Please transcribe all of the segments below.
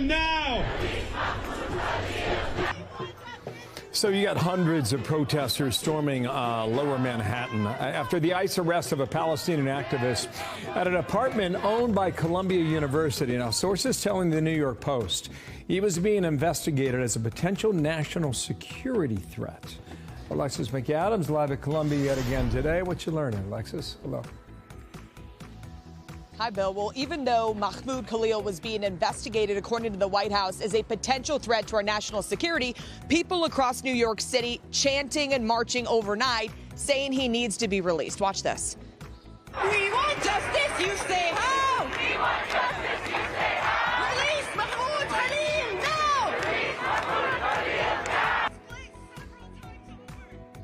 now! So you got hundreds of protesters storming lower Manhattan after the ICE arrest of a Palestinian activist at an apartment owned by Columbia University. Now, sources telling the New York Post he was being investigated as a potential national security threat. Alexis McAdams live at Columbia yet again today. What you learning, Alexis? Hello. Hi, Bill. Well, even though Mahmoud Khalil was being investigated, according to the White House, as a potential threat to our national security, people across New York City chanting and marching overnight, saying he needs to be released. Watch this. We want justice, you say how? We want justice, you say how? Release Mahmoud Khalil now! Release Mahmoud Khalil now!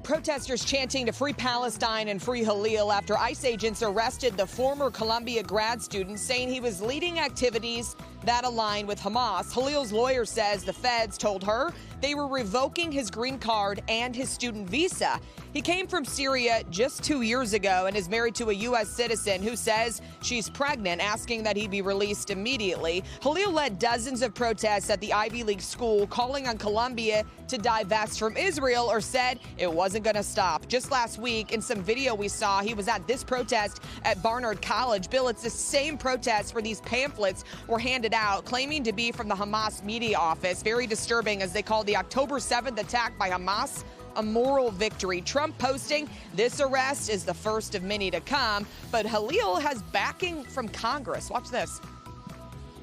Protesters chanting to free Palestine and free Khalil after ICE agents arrested the former Columbia grad student, saying he was leading activities that align with Hamas. Khalil's lawyer says the feds told her they were revoking his green card and his student visa. He came from Syria just 2 years ago and is married to a U.S. citizen who says she's pregnant, asking that he be released immediately. Khalil led dozens of protests at the Ivy League school, calling on Columbia to divest from Israel, or said it wasn't going to stop. Just last week, in some video we saw, he was at this protest at Barnard College. Bill, it's the same protest where these pamphlets were handed out, claiming to be from the Hamas media office. Very disturbing, as they called the October 7th attack by Hamas a moral victory. Trump posting, this arrest is the first of many to come, but Khalil has backing from Congress. Watch this.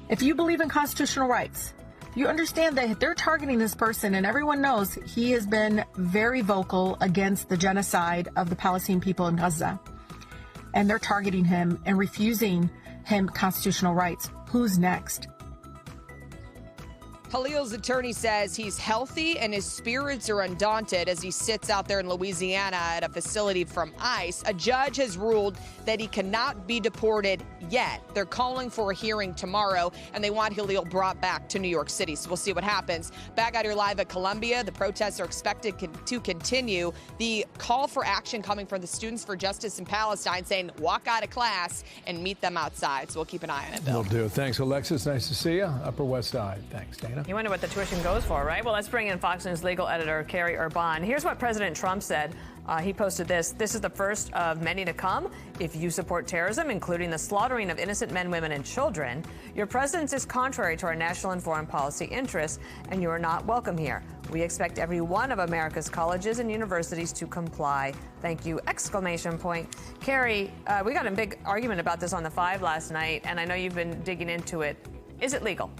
If you believe in constitutional rights, you understand that they're targeting this person, and everyone knows he has been very vocal against the genocide of the Palestinian people in Gaza. And they're targeting him and refusing him constitutional rights. Who's next? Khalil's attorney says he's healthy and his spirits are undaunted as he sits out there in Louisiana at a facility from ICE. A judge has ruled that he cannot be deported yet. They're calling for a hearing tomorrow, and they want Khalil brought back to New York City. So we'll see what happens. Back out here live at Columbia, the protests are expected to continue. The call for action coming from the Students for Justice in Palestine, saying walk out of class and meet them outside. So we'll keep an eye on it, Bill. Will do. Thanks, Alexis. Nice to see you. Upper West Side. Thanks, Dana. You wonder what the tuition goes for, right? Well, let's bring in Fox News legal editor Carrie Urban. Here's what President Trump said. He posted this. This is the first of many to come. If you support terrorism, including the slaughtering of innocent men, women, and children, your presence is contrary to our national and foreign policy interests, and you are not welcome here. We expect every one of America's colleges and universities to comply. Thank you! Exclamation point. Carrie, we got a big argument about this on the 5 last night, and I know you've been digging into it. Is it legal?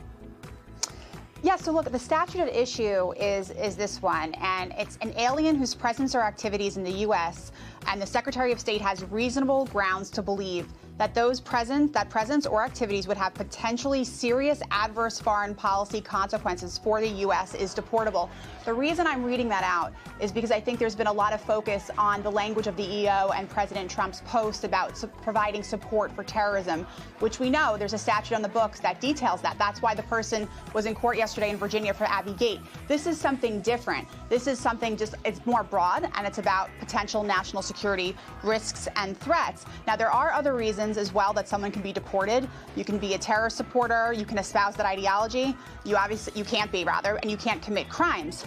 Yeah, so look, the statute at issue is this one, and it's an alien whose presence or activities in the U.S. and the Secretary of State has reasonable grounds to believe that that presence or activities would have potentially serious adverse foreign policy consequences for the U.S. is deportable. The reason I'm reading that out is because I think there's been a lot of focus on the language of the EO and President Trump's post about providing support for terrorism, which we know there's a statute on the books that details that. That's why the person was in court yesterday in Virginia for Abbey Gate. This is something different. This is something it's more broad, and it's about potential national security risks and threats. Now, there are other reasons as well that someone can be deported. You can be a terror supporter, you can espouse that ideology, you can't be, and you can't commit crimes.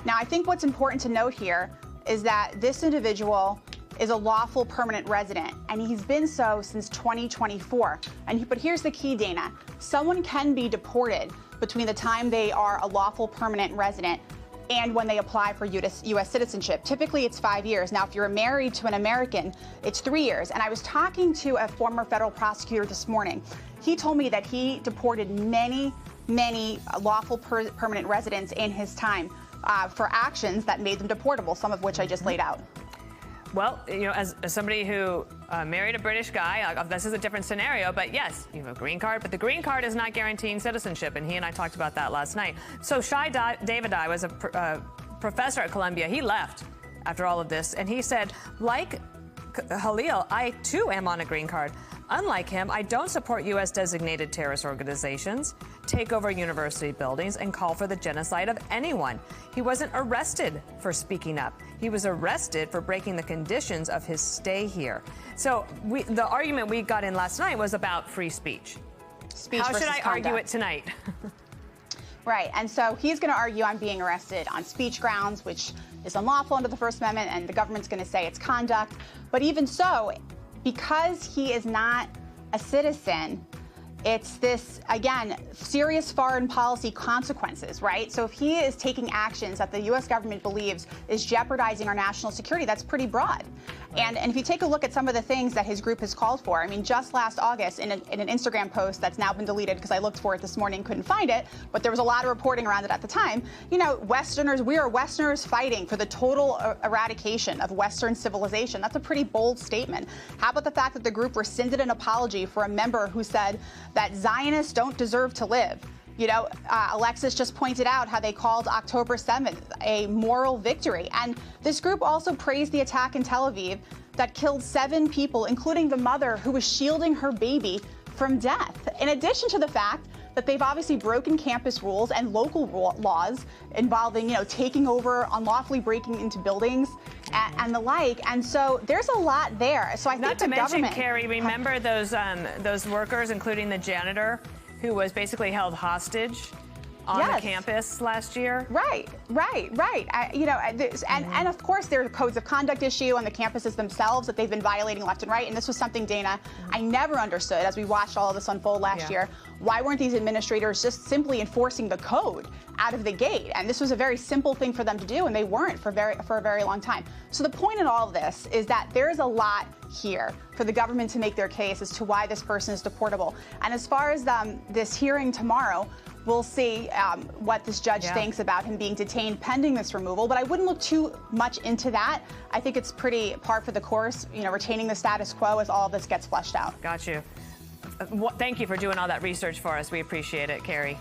Now, I think what's important to note here is that this individual is a lawful permanent resident, and he's been so since 2024. But here's the key, Dana. Someone can be deported between the time they are a lawful permanent resident and when they apply for U.S. citizenship. Typically, it's 5 years. Now, if you're married to an American, it's 3 years. And I was talking to a former federal prosecutor this morning. He told me that he deported many lawful permanent residents in his time for actions that made them deportable, some of which I just laid out. Well, you know, as somebody who married a British guy, this is a different scenario, but yes, you have a green card, but the green card is not guaranteeing citizenship, and he and I talked about that last night. So Shai Davidai was a professor at Columbia. He left after all of this, and he said, like Khalil, I too am on a green card. Unlike him, I don't support U.S. designated terrorist organizations, take over university buildings, and call for the genocide of anyone. He wasn't arrested for speaking up. He was arrested for breaking the conditions of his stay here. So the argument we got in last night was about free speech. How should I argue it tonight? Right. And so he's going to argue I'm being arrested on speech grounds, which is unlawful under the First Amendment, and the government's going to say it's conduct. But even so, because he is not a citizen, it's this, again, serious foreign policy consequences, right? So if he is taking actions that the U.S. government believes is jeopardizing our national security, that's pretty broad. Right. And if you take a look at some of the things that his group has called for, I mean, just last August in an Instagram post that's now been deleted because I looked for it this morning, couldn't find it, but there was a lot of reporting around it at the time. You know, Westerners, we are Westerners fighting for the total eradication of Western civilization. That's a pretty bold statement. How about the fact that the group rescinded an apology for a member who said that Zionists don't deserve to live? You know, Alexis just pointed out how they called October 7th a moral victory. And this group also praised the attack in Tel Aviv that killed 7 people, including the mother who was shielding her baby from death. In addition to the fact that they've obviously broken campus rules and local laws involving, you know, taking over, unlawfully breaking into buildings and the like. And so there's a lot there. So I think the government... Not to mention, Carrie, remember those workers, including the janitor, who was basically held hostage on the campus last year? Right. You know, and of course there are codes of conduct issue on the campuses themselves that they've been violating left and right. And this was something, Dana, I never understood as we watched all of this unfold last year. Why weren't these administrators just simply enforcing the code out of the gate? And this was a very simple thing for them to do, and they weren't for a very long time. So the point in all of this is that there is a lot here for the government to make their case as to why this person is deportable. And as far as this hearing tomorrow, we'll see what this judge thinks about him being detained pending this removal. But I wouldn't look too much into that. I think it's pretty par for the course, you know, retaining the status quo as all of this gets fleshed out. Got you. Thank you for doing all that research for us. We appreciate it, Carrie.